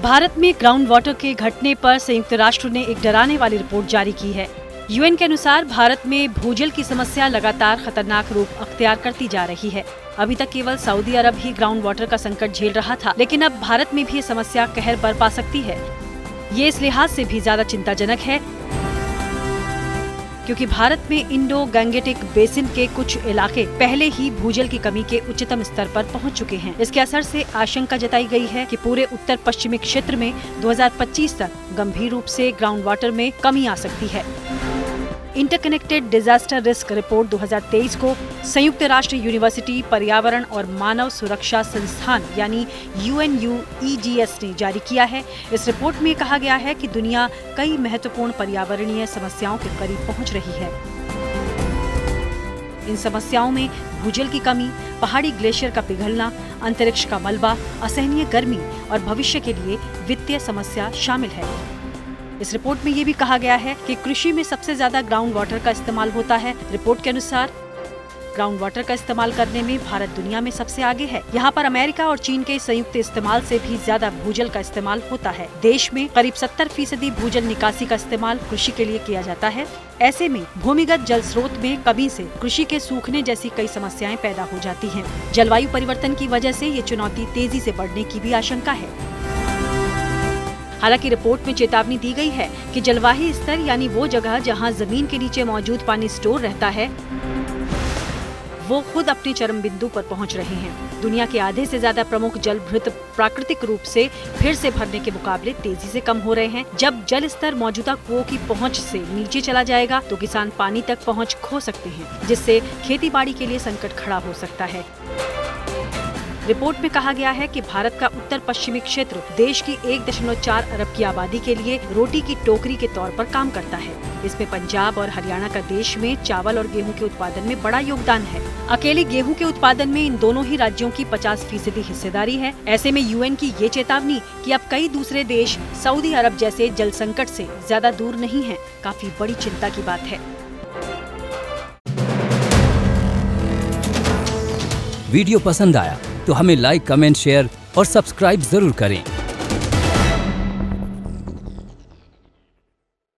भारत में ground water के घटने पर संयुक्त राष्ट्र ने एक डराने वाली रिपोर्ट जारी की है। यूएन के अनुसार भारत में भूजल की समस्या लगातार खतरनाक रूप अख्तियार करती जा रही है। अभी तक केवल सऊदी अरब ही ग्राउंड वाटर का संकट झेल रहा था, लेकिन अब भारत में भी ये समस्या कहर बरपा सकती है। ये इस लिहाज से भी ज्यादा चिंताजनक है क्योंकि भारत में इंडो गैंगेटिक बेसिन के कुछ इलाके पहले ही भूजल की कमी के उच्चतम स्तर पर पहुंच चुके हैं। इसके असर से आशंका जताई गई है कि पूरे उत्तर पश्चिमी क्षेत्र में 2025 तक गंभीर रूप से ग्राउंड वाटर में कमी आ सकती है। इंटरकनेक्टेड डिजास्टर रिस्क रिपोर्ट 2023 को संयुक्त राष्ट्र यूनिवर्सिटी पर्यावरण और मानव सुरक्षा संस्थान यानी UNUEGS ने जारी किया है। इस रिपोर्ट में कहा गया है कि दुनिया कई महत्वपूर्ण पर्यावरणीय समस्याओं के करीब पहुंच रही है। इन समस्याओं में भूजल की कमी, पहाड़ी ग्लेशियर का पिघलना, अंतरिक्ष का मलबा, असहनीय गर्मी और भविष्य के लिए वित्तीय समस्या शामिल है। इस रिपोर्ट में ये भी कहा गया है कि कृषि में सबसे ज्यादा ग्राउंड वाटर का इस्तेमाल होता है। रिपोर्ट के अनुसार ग्राउंड वाटर का इस्तेमाल करने में भारत दुनिया में सबसे आगे है। यहाँ पर अमेरिका और चीन के संयुक्त इस्तेमाल से भी ज्यादा भूजल का इस्तेमाल होता है। देश में करीब 70% भूजल निकासी का इस्तेमाल कृषि के लिए किया जाता है। ऐसे में भूमिगत जल स्रोत में कमी से कृषि के सूखने जैसी कई समस्याएं पैदा हो जाती हैं। जलवायु परिवर्तन की वजह से ये चुनौती तेजी से बढ़ने की भी आशंका है। हालांकि रिपोर्ट में चेतावनी दी गई है कि जलवाही स्तर यानी वो जगह जहां जमीन के नीचे मौजूद पानी स्टोर रहता है, वो खुद अपने चरम बिंदु पर पहुंच रहे हैं। दुनिया के आधे से ज्यादा प्रमुख जलभृत प्राकृतिक रूप से फिर से भरने के मुकाबले तेजी से कम हो रहे हैं। जब जल स्तर मौजूदा कुओं की पहुंच से नीचे चला जाएगा तो किसान पानी तक पहुंच खो सकते हैं, जिससे खेती बाड़ी के लिए संकट खड़ा हो सकता है। रिपोर्ट में कहा गया है कि भारत का उत्तर पश्चिमी क्षेत्र देश की 1.4 अरब की आबादी के लिए रोटी की टोकरी के तौर पर काम करता है। इसमें पंजाब और हरियाणा का देश में चावल और गेहूं के उत्पादन में बड़ा योगदान है। अकेले गेहूं के उत्पादन में इन दोनों ही राज्यों की 50% हिस्सेदारी है। ऐसे में यूएन की ये चेतावनी कि अब कई दूसरे देश सऊदी अरब जैसे जल संकट से ज्यादा दूर नहीं है, काफी बड़ी चिंता की बात है। वीडियो पसंद आया तो हमें लाइक, कमेंट, शेयर और सब्सक्राइब जरूर करें।